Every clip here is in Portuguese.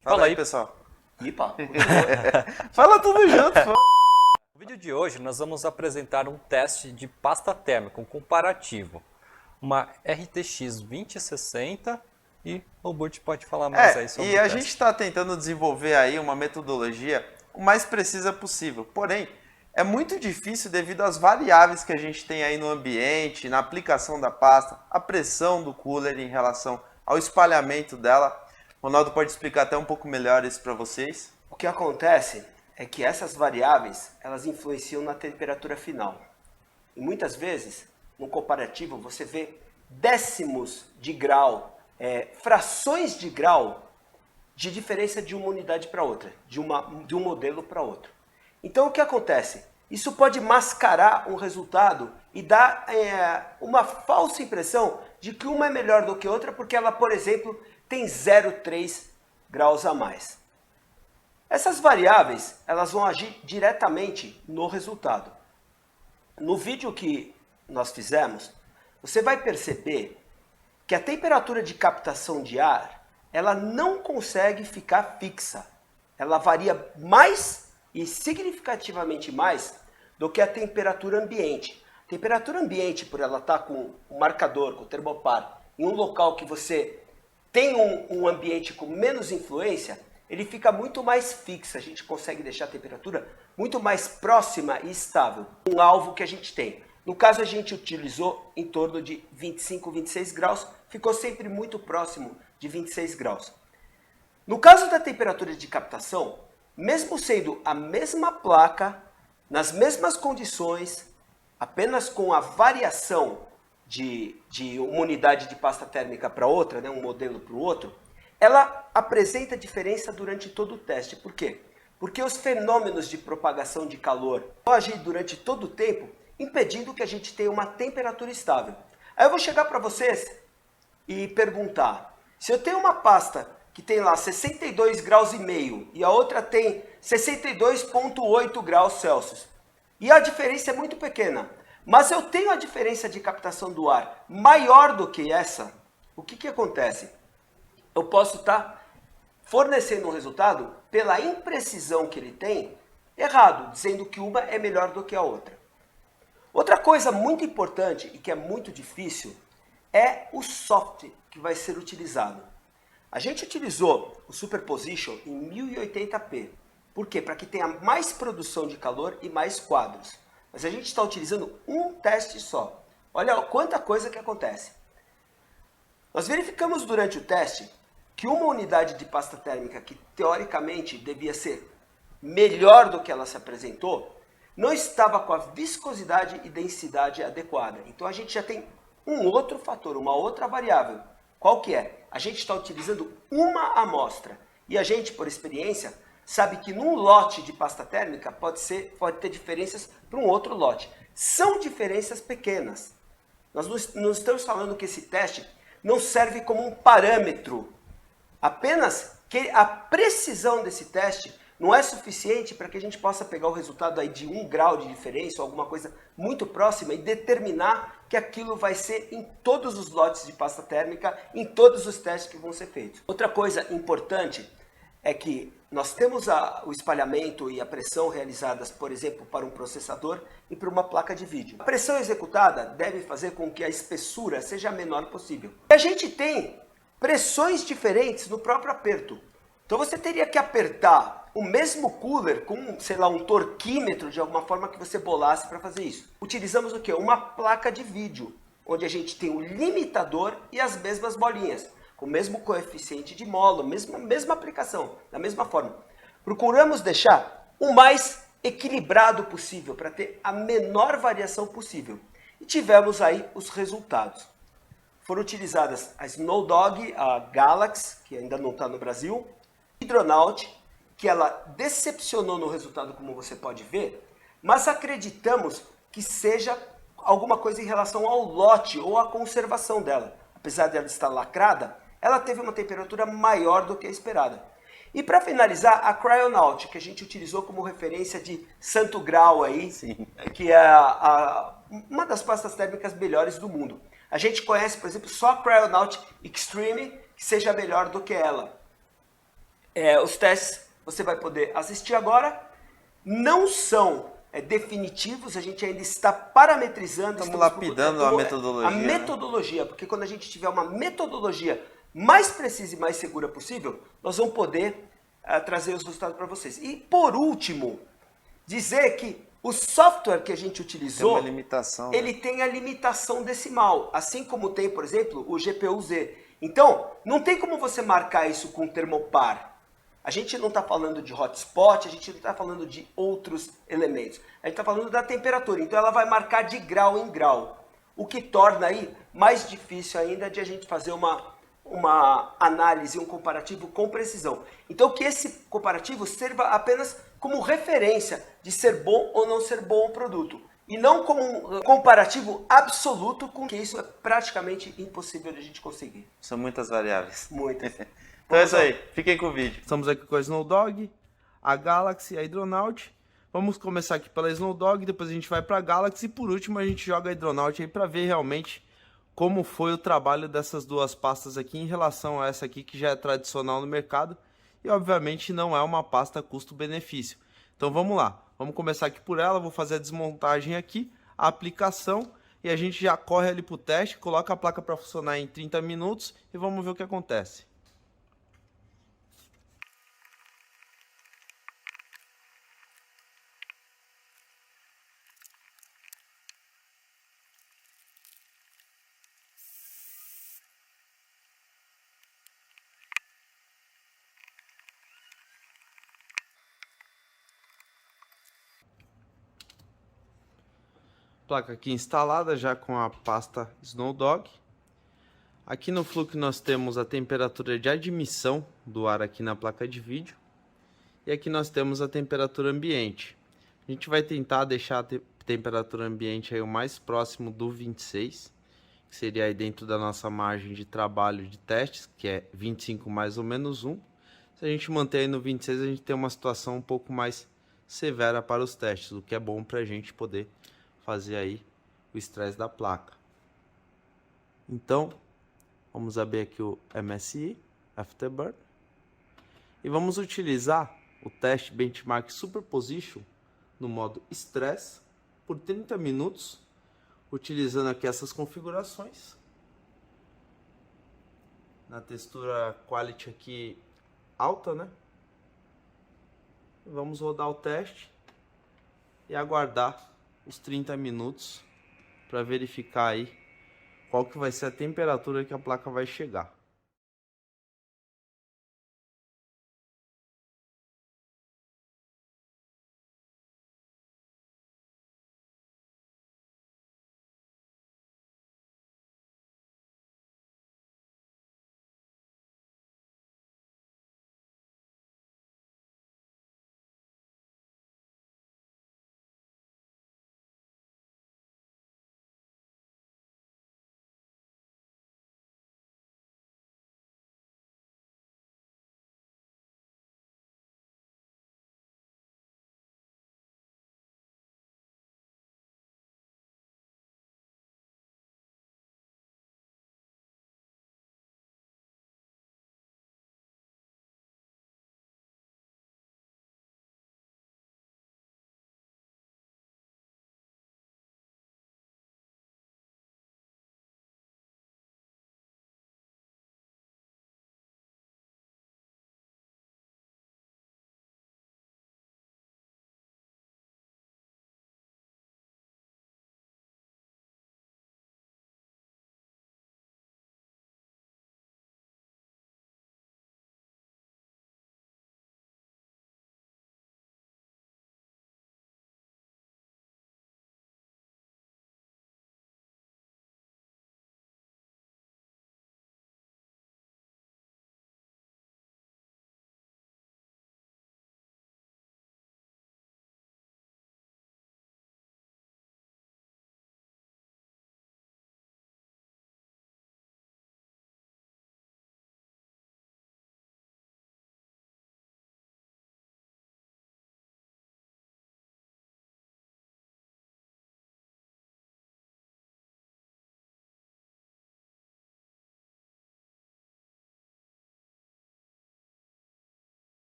Fala aí, pessoal. Ipa. Fala tudo junto, pô. No vídeo de hoje nós vamos apresentar um teste de pasta térmica, um comparativo. Uma RTX 2060 e o Burt pode falar mais aí sobre o E a teste. gente está tentando desenvolver aí uma metodologia o mais precisa possível. Porém, é muito difícil devido às variáveis que a gente tem aí no ambiente, na aplicação da pasta, a pressão do cooler em relação ao espalhamento dela. O Ronaldo pode explicar até um pouco melhor isso para vocês. O que acontece é que essas variáveis, elas influenciam na temperatura final. E muitas vezes, no comparativo, você vê décimos de grau, frações de grau de diferença de uma unidade para outra, de um modelo para outro. Então o que acontece? Isso pode mascarar um resultado e dar uma falsa impressão de que uma é melhor do que outra porque ela, por exemplo, tem 0,3 graus a mais. Essas variáveis, elas vão agir diretamente no resultado. No vídeo que nós fizemos, você vai perceber que a temperatura de captação de ar, ela não consegue ficar fixa. Ela varia mais e significativamente mais do que a temperatura ambiente. A temperatura ambiente, por ela estar com o marcador, com o termopar, em um local que você tem um ambiente com menos influência, ele fica muito mais fixa. A gente consegue deixar a temperatura muito mais próxima e estável, um alvo que a gente tem. No caso, a gente utilizou em torno de 25, 26 graus, ficou sempre muito próximo de 26 graus. No caso da temperatura de captação, mesmo sendo a mesma placa, nas mesmas condições, apenas com a variação de uma unidade de pasta térmica para outra, né, um modelo para o outro, ela apresenta diferença durante todo o teste. Por quê? Porque os fenômenos de propagação de calor vão agir durante todo o tempo, impedindo que a gente tenha uma temperatura estável. Aí eu vou chegar para vocês e perguntar, se eu tenho uma pasta que tem lá 62 graus e meio e a outra tem 62,8 graus Celsius, e a diferença é muito pequena, mas eu tenho a diferença de captação do ar maior do que essa, o que acontece? Eu posso estar fornecendo um resultado pela imprecisão que ele tem errado, dizendo que uma é melhor do que a outra. Outra coisa muito importante e que é muito difícil é o software que vai ser utilizado. A gente utilizou o Superposition em 1080p. Por quê? Para que tenha mais produção de calor e mais quadros. Mas a gente está utilizando um teste só. Olha quanta coisa que acontece. Nós verificamos durante o teste que uma unidade de pasta térmica que teoricamente devia ser melhor do que ela se apresentou, não estava com a viscosidade e densidade adequada. Então a gente já tem um outro fator, uma outra variável. Qual que é? A gente está utilizando uma amostra. E a gente, por experiência, sabe que num lote de pasta térmica pode ter diferenças para um outro lote. São diferenças pequenas. Nós não estamos falando que esse teste não serve como um parâmetro. Apenas que a precisão desse teste não é suficiente para que a gente possa pegar o resultado aí de 1 grau de diferença ou alguma coisa muito próxima e determinar que aquilo vai ser em todos os lotes de pasta térmica, em todos os testes que vão ser feitos. Outra coisa importante é que nós temos o espalhamento e a pressão realizadas, por exemplo, para um processador e para uma placa de vídeo. A pressão executada deve fazer com que a espessura seja a menor possível. E a gente tem pressões diferentes no próprio aperto. Então você teria que apertar o mesmo cooler com, sei lá, um torquímetro de alguma forma que você bolasse para fazer isso. Utilizamos o quê? Uma placa de vídeo, onde a gente tem o limitador e as mesmas bolinhas, com o mesmo coeficiente de mola, mesma aplicação, da mesma forma. Procuramos deixar o mais equilibrado possível, para ter a menor variação possível. E tivemos aí os resultados. Foram utilizadas a Snowdog, a Galaxy, que ainda não está no Brasil, Hydronaut, que ela decepcionou no resultado, como você pode ver, mas acreditamos que seja alguma coisa em relação ao lote ou à conservação dela. Apesar de ela estar lacrada, ela teve uma temperatura maior do que a esperada. E para finalizar, a Cryonaut, que a gente utilizou como referência de santo grau aí, sim, que é uma das pastas térmicas melhores do mundo. A gente conhece, por exemplo, só a Cryonaut Extreme, que seja melhor do que ela. Os testes você vai poder assistir agora. Não são definitivos, a gente ainda está parametrizando. Estamos lapidando a metodologia. A metodologia, porque quando a gente tiver uma metodologia mais precisa e mais segura possível, nós vamos poder trazer os resultados para vocês. E por último, dizer que o software que a gente utilizou, tem uma limitação, ele tem a limitação decimal, assim como tem, por exemplo, o GPU-Z. Então, não tem como você marcar isso com termopar. A gente não está falando de hotspot, a gente não está falando de outros elementos. A gente está falando da temperatura. Então ela vai marcar de grau em grau. O que torna aí mais difícil ainda de a gente fazer uma análise, um comparativo com precisão. Então que esse comparativo sirva apenas como referência de ser bom ou não ser bom o produto. E não como um comparativo absoluto, com que isso é praticamente impossível de a gente conseguir. São muitas variáveis. Muitas. Então é isso aí, fiquem com o vídeo. Estamos aqui com a Snowdog, a Galaxy e a Hydronaut. Vamos começar aqui pela Snowdog, depois a gente vai para a Galaxy e por último a gente joga a Hydronaut aí para ver realmente como foi o trabalho dessas duas pastas aqui em relação a essa aqui que já é tradicional no mercado e obviamente não é uma pasta custo-benefício. Então vamos lá, vamos começar aqui por ela, vou fazer a desmontagem aqui, a aplicação e a gente já corre ali para o teste, coloca a placa para funcionar em 30 minutos e vamos ver o que acontece. Placa aqui instalada já com a pasta Snowdog. Aqui no Fluke nós temos a temperatura de admissão do ar aqui na placa de vídeo. E aqui nós temos a temperatura ambiente. A gente vai tentar deixar a temperatura ambiente aí o mais próximo do 26, que seria aí dentro da nossa margem de trabalho de testes, que é 25 mais ou menos 1. Se a gente manter aí no 26, a gente tem uma situação um pouco mais severa para os testes, o que é bom para a gente poder fazer aí o estresse da placa. Então, vamos abrir aqui o MSI, Afterburn, e vamos utilizar o teste Benchmark Superposition no modo Stress por 30 minutos, utilizando aqui essas configurações. Na textura Quality aqui alta, né? Vamos rodar o teste e aguardar os 30 minutos para verificar aí qual que vai ser a temperatura que a placa vai chegar.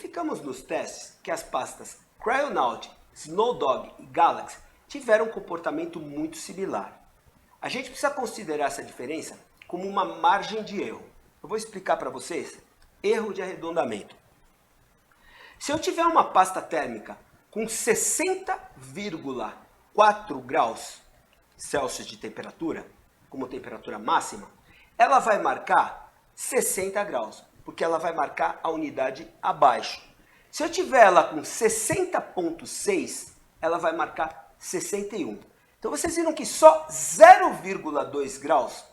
verificamos nos testes que as pastas Cryonaut, Snowdog e Galaxy tiveram um comportamento muito similar. A gente precisa considerar essa diferença como uma margem de erro. Eu vou explicar para vocês. Erro de arredondamento. Se eu tiver uma pasta térmica com 60,4 graus Celsius de temperatura, como temperatura máxima, ela vai marcar 60 graus, porque ela vai marcar a unidade abaixo. Se eu tiver ela com 60,6, ela vai marcar 61. Então vocês viram que só 0,2 graus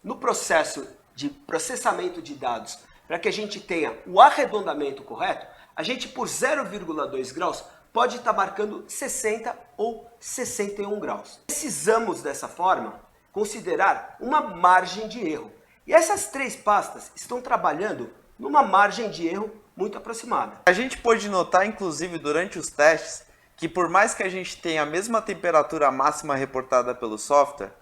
no processo de processamento de dados, para que a gente tenha o arredondamento correto, a gente por 0,2 graus pode estar marcando 60 ou 61 graus. Precisamos dessa forma considerar uma margem de erro. E essas três pastas estão trabalhando numa margem de erro muito aproximada. A gente pôde notar, inclusive, durante os testes, que por mais que a gente tenha a mesma temperatura máxima reportada pelo software,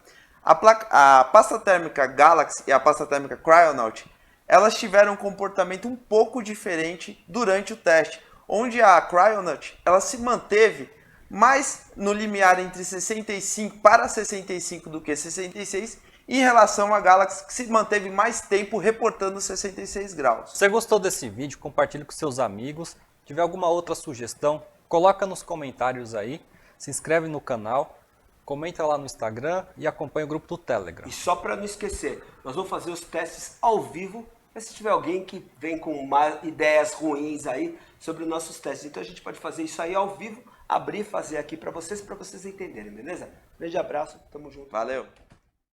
a pasta térmica Galaxy e a pasta térmica Cryonaut, elas tiveram um comportamento um pouco diferente durante o teste, onde a Cryonaut ela se manteve mais no limiar entre 65 para 65 do que 66, em relação à Galaxy, que se manteve mais tempo reportando 66 graus. Se você gostou desse vídeo, compartilhe com seus amigos. Se tiver alguma outra sugestão, coloca nos comentários aí, se inscreve no canal, comenta lá no Instagram e acompanha o grupo do Telegram. E só para não esquecer, nós vamos fazer os testes ao vivo, se tiver alguém que vem com ideias ruins aí sobre os nossos testes. Então a gente pode fazer isso aí ao vivo, abrir e fazer aqui para vocês entenderem, beleza? Grande abraço, tamo junto. Valeu!